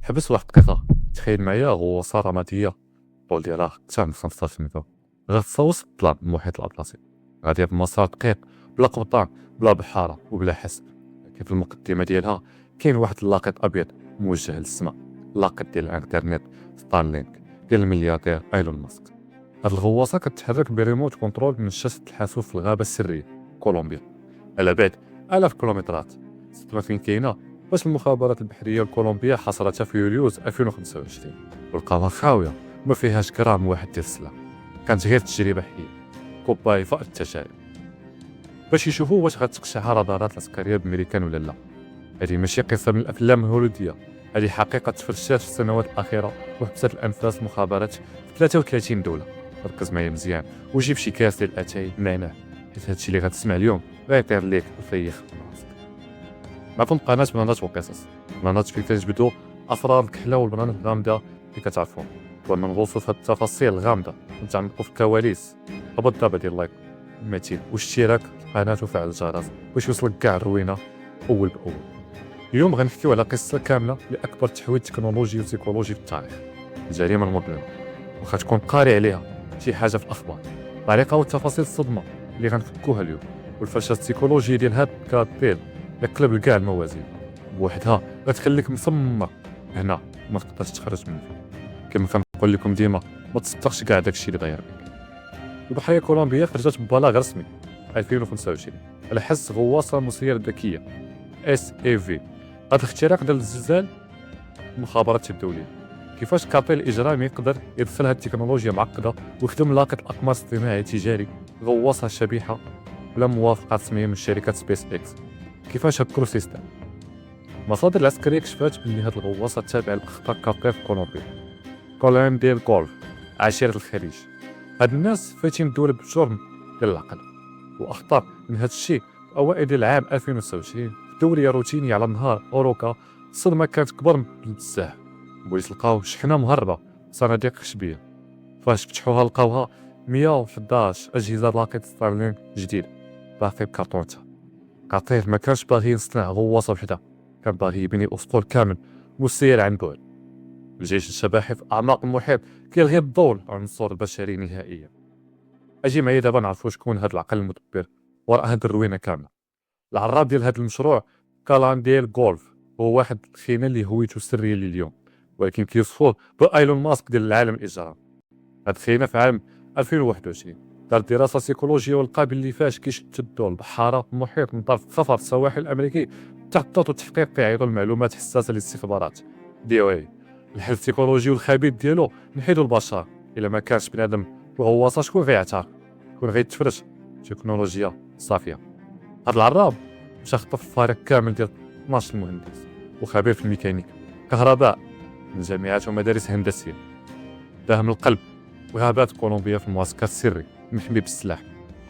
حبس واحد الدقيقة، تخيل معايا غواصة رمادية الطول ديالها أكثر من 15 متر غتصوص الظلام المحيط الأطلسي، غادية بمسار دقيق بلا قبطان بلا بحارة وبلا حسب. لكن في المقدمة ديالها كاين واحد اللاقط أبيض موجه للسماء، اللاقط ديال الانترنت ستارلينك ديال الملياردير ايلون ماسك. هاد الغواصة كتحرك بريموت كنترول من شاشة الحاسوب في الغابة السرية كولومبيا، على بعد آلاف الكيلومترات. الصدمة فين كاينة؟ باش المخابرات البحرية الكولومبية حصرتها في يوليوز 2025 ولقاوها خاوية ما فيهاش غرام واحد ديال السلاح، كانت غير تجربة حية كوباي فوق التجارب باش يشوفوا واش غتقشعها رادارات العسكرية بميريكان ولا لا. هذه ماشي قصة من الأفلام الهوليودية، هذه حقيقة تفرشات في السنوات الأخيرة وحبست الأنفاس المخابرات في 33 دولة. ركز معايا مزيان وجيب شي كاس ديال الأتاي نعناع، حيت هادشي اللي غتسمع اليوم غيطير ليك وفيخ راسك. معكم قناة بنانات وقصص، بنانات فين كنجبدو أسرار الكحلة والبنان الغامضة اللي كتعرفون، ومن نغوصو في هاد التفاصيل الغامضة ونتعمقو في الكواليس. هبط دابا دير لايك متين واشتراك في القناة وفعل الجرس باش يوصلك كاع الروينة أول بأول. اليوم غنحكيو على قصة كاملة لأكبر تحويل تكنولوجي وسيكولوجي في التاريخ، الجريمة المظلمة. واخا تكون قاري عليها شي حاجة في الأخبار، طريقة وتفاصيل الصدمة اللي غنفكوها اليوم، والفرشة السيكولوجية ديال هاد الكارتيل اللي قلب كاع الموازين بوحدها غتخليك مصمم هنا ما تقدرش تخرج منه. كما كنقول لكم ديما ما تصدقش كاع داكشي اللي داير بك. البحرية الكولومبية خرجت ببلاغ رسمي 2025 على حس غواصة مسيرة ذكية SAV. هذا الاختراق ديال الزلزال المخابرات الدولية، كيفاش كارتيل الإجرامي يقدر يدخل هاد التكنولوجيا معقدة ويخدم لاقط أقمار اصطناعي تجاري غواصة شبيحة بلا موافقة رسمية من شركة سبيس إكس. كيفاش هكرو سيستم. المصادر العسكرية كشفات بلي هاد الغواصة تابعة لأخطار كارتيل في كولومبيا، كولوم ديال غولف، عشيرة الخليج. هاد الناس فايتين الدولة بالجرم ديال العقل وأخطر من هاد الشيء. في أوائل ديال العام 2026 في دورية روتينية على نهار أوروكا الصدمة كانت كبر بزاف. البوليس لقاو شحنة مهربة صناديق خشبية، فاش فتحوها لقاوها 111 أجهزة لاقط ستارلينك جديد باقي بكارطونتها. قطير ما كانش باغي يصنع غواصة وحدة، كان باغي يبني أسطول كامل مسير عن بعد. الجيش الشباحي في أعماق المحيط كيلغي الضوء عن العنصر البشري نهائيا. أجي معايا دابا نعرفو شكون هاد العقل المدبر وراء هاد الروينة كاملة. العراب ديال هاد المشروع كالان ديال غولف هو واحد الخينا اللي هويته سرية لليوم، ولكن كيوصفوه بايلون ماسك ديال العالم الإجرام. هاد الخينا في عام 2021 دار دراسة سيكولوجية ولقى بلي فاش كيشدوا البحارة في المحيط من طرف خفر السواحل الأمريكي تحت التحقيق كيعيطوا المعلومات حساسة للاستخبارات DOA. الحل السيكولوجي والخبيث ديالو نحيدو البشر. إلا ما كانش بنادم وغواصة شكون غيعترف؟ شكون غيتفرج؟ تكنولوجيا صافية. هاد العراب مشى خطف فريق كامل ديال 12 مهندس وخبير في الميكانيك كهرباء من جامعات ومدارس هندسية، داهم القلب وغابات كولومبيا في المعسكر السري محمي بالسلاح.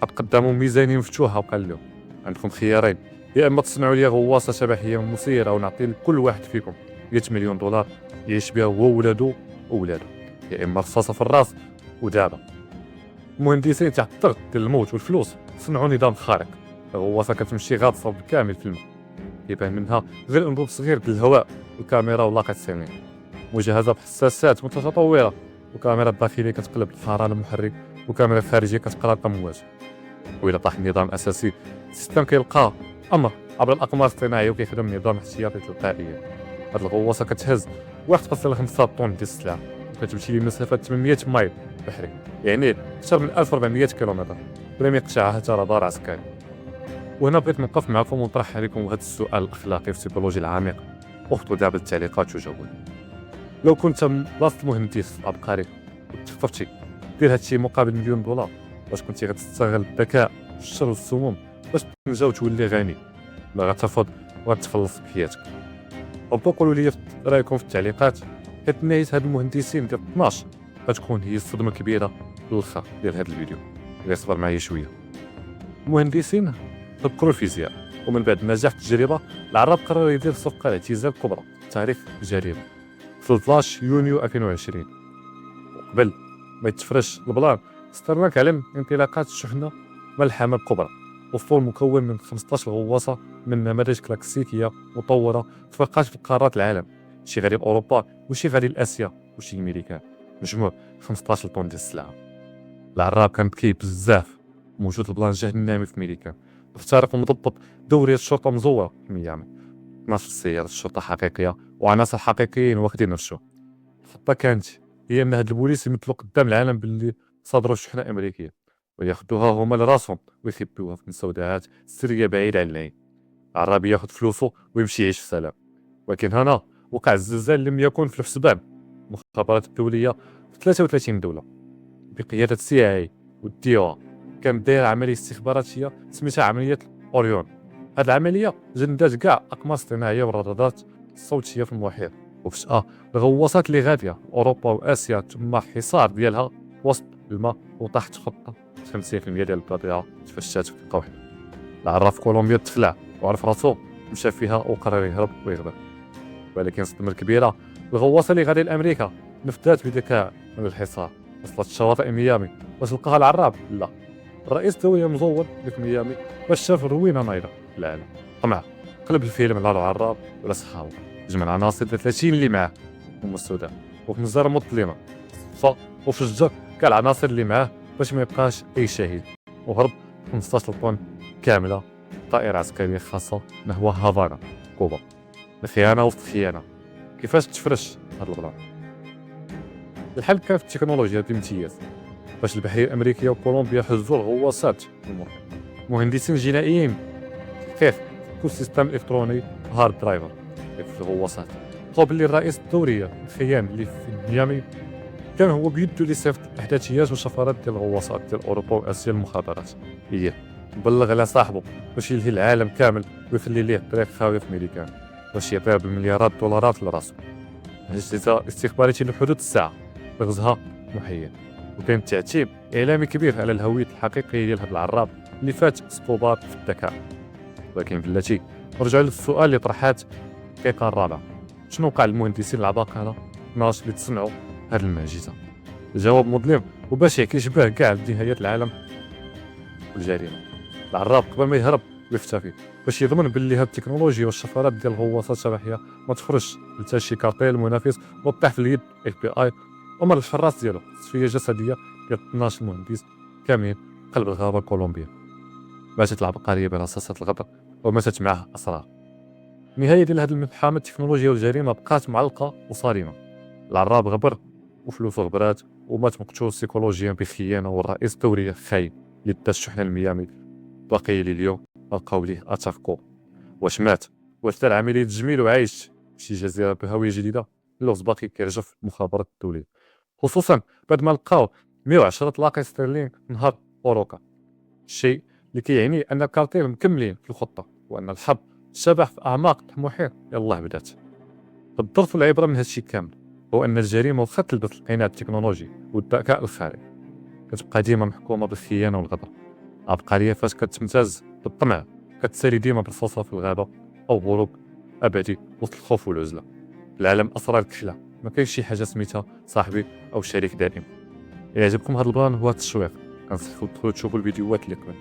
حط قدامهم ميزانية مفتوحة وقال لهم عندكم خيارين، يا اما تصنعوا لي غواصة شبحية مسيرة ونعطي لكل واحد فيكم 100 مليون دولار يعيش بها هو وولادو وولادو، يا اما رصاصة في الراس ودابا. المهندسين تحت الضغط ديال الموت والفلوس صنعوا نظام خارق، غواصة كتمشي غاطسة بالكامل في الماء، يبان منها غير انبوب صغير ديال الهواء وكاميرا ولاقط سينية مجهزة بحساسات متطورة، وكاميرا داخلية كتقلب الحرارة المحرك، وكاميرا خارجية كتقرا الأمواج. وإلا طاح النظام الأساسي السيستم كيلقاه أمر عبر الأقمار الاصطناعية وكيخدم نظام احتياطي تلقائيا. هاد الغواصة كتهز 1.5 طن ديال السلاح وكتمشي لمسافة 800 مايل بحري، يعني أكثر من 1400 كيلومتر بلا ما يقطعها حتى رادار عسكري. وهنا بغيت نوقف معكم ونطرح عليكم هذا السؤال الأخلاقي والسيكولوجي العميق. اكتبوا دابا التعليقات وجاوبوني. لو كنت بلاصة مهندس عبقري وتخطفتي دير هادشي مقابل مليون دولار، واش كنتي غتستغل الذكاء والشر والسموم باش تنجا وتولي غني، لا غترفض وغتخلص بحياتك؟ هبطوا قولوا لي رايكم في التعليقات، حيت نهاية هاد المهندسين ديال 12 غتكون هي الصدمة كبيرة للخر ديال هاد الفيديو. غير صبر معايا شوية. المهندسين فكروا الفيزياء، ومن بعد نجاح التجربة العرب قرر يدير صفقة الاعتزال الكبرى تاريخ الجريمة في 12 يونيو 2020. وقبل ما يتفرش البلان ستارلينك علم انطلاقات الشحنة ملحمة الكبرى، أسطول مكون من 15 غواصة من نماذج كلاسيكية مطورة تفرقات في قارات العالم، شي غادي لاوروبا وشي غادي لاسيا وشي لامريكان، مجموع 15 طن ديال السلعه. العراب كان ذكي بزاف، موجود البلان جهنمي في ميريكان، مخترق ومضبط دورية الشرطه مزوره في ميامي، 12 سيارة الشرطه حقيقيه وعناصر حقيقيين واخدين رشوه. الخطه كانت هي ان هاد البوليس يمثلوا قدام العالم باللي صادروا شحنه امريكيه وياخدوها هما لراسهم ويخبيوها في مستودعات سريه بعيده عن العين. العرابي ياخد فلوسه ويمشي يعيش في سلام. ولكن هنا وقع الزلزال لم يكن في الحسبان. المخابرات الدوليه في 33 دوله بقياده CIA والDOA كانت دايره عمليه استخباراتيه سميتها عمليه اوريون. هاد العمليه جندات كاع اقمار اصطناعيه والرادارات الصوتيه في المحيط، وفجاه الغواصات اللي غاديه اوروبا واسيا تم حصار ديالها وسط الماء وطاحت خطه 50% ديال البضيعه تفشات في دقه واحده. العراف كولومبيا تخلع وعرف راسو مشى فيها وقرر يهرب ويغبر. ولكن الصدمه الكبيره الغواصه اللي غاديه لامريكا نفذت بذكاء من الحصار، وصلت شواطئ ميامي وتلقاها العراب لا. الرئيس الدولي مزور في ميامي باش شاف الروينه نايضه في العالم، طمع قلب الفيلم على العراب ولا صحابه، جمع العناصر 30 اللي معاه هما السوداء وفي النزاره مظلمه وفجر كاع العناصر اللي معاه باش ما يبقاش اي شهيد، وهرب 15 طن كامله طائره عسكريه خاصه نحو هافانا كوبا. الخيانه وسط خيانه. كيفاش تفرش هاد البلان؟ الحل كان في التكنولوجيا بامتياز. باش البحريه الامريكيه وكولومبيا حجزوا الغواصات في المحيط، مهندسين جنائيين كيف كل سيستم الكتروني هارد درايفر في الغواصات. طلب اللي الرئيس الدوريه الخيان اللي في ميامي كان هو بيده اللي صيفط الاحداثيات والشفرات ديال الغواصات ديال اوروبا واسيا المخابرات. بلغ على صاحبه باش يلهي العالم كامل ويخلي ليه الطريق خاويه في ميريكان باش يطير بالمليارات الدولارات لراسو. اجهزه استخباراتيه لحدود الساعه لغزها محيط، وكان تعتيب اعلامي كبير على الهويه الحقيقيه ديال هذا العراب اللي فات اسطوبات في الذكاء. ولكن بلاتي نرجعوا للسؤال اللي طرحات الدقيقه الرابعه: شنو وقع للمهندسين العباقره ناس اللي تصنعوا هذه المعجزه؟ الجواب مظلم وباش كيشبه كاع نهايات العالم والجريمه. العراب قبل ما يهرب ويختفي باش يضمن باللي هاد التكنولوجيا والشفرات ديال الغواصات الشبحيه ما تخرجش حتى شي كارتيل منافس وطيح في اليد FBI ومر الحراس ديالو. تصفيه جسديه ديال 12 مهندس كاملين قلب الغابه الكولومبيه. ماتت العبقريه برصاصات الغدر وماتت معه اسرار. النهايه ديال هاد الملحمه التكنولوجيا والجريمه بقات معلقه وصارمه. العراب غبر وفلوسه غبرات ومات مقتول سيكولوجيا بخيانه، والرئيس الدوري خاين اللي دا الشحنه الميامي باقي لي اليوم لقاو ليه اتاكو. واش مات؟ واش دار عمليه تجميل وعايش في شي جزيره بهويه جديده؟ اللغز باقي كيرجف المخابرات الدوليه، خصوصا بعد ما لقاو 110 طلاقه استرليني نهار اوروكا. الشيء اللي كيعني ان الكارتيل مكملين في الخطه وان الحرب شبح في اعماق المحيط يلاه بدات. الدرس والعبره من هادشي كامل هو ان الجريمه واخا تلبس العناد التكنولوجي والذكاء الخارق كتبقى ديما محكومه بالخيانه والغدر. العبقريه فاش كتمتاز بالطمع كتسالي ديما بالفرصه في الغابه او هروب ابدي وسط الخوف والعزله. العالم اسرار كحله، ما كاينش شي حاجه سميتها صاحبي او شريك دائم. الا عجبكم هذا البلان هو التشويق كنصحكم تدخلوا تشوفوا الفيديوهات اللي قبل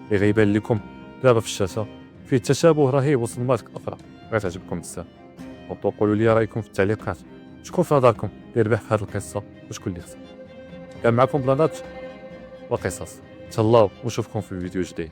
اللي غيبان لكم دابا في الشاشه، فيه تشابه رهيب وسط المارك اخرى غتعجبكم بزاف. وقولوا لي رايكم في التعليقات، شكون في نظركم اللي ربح في هذه القصه وشكون اللي خسر. كان معكم بلانات وقصص، تهلاو ونشوفكم في فيديو جديد.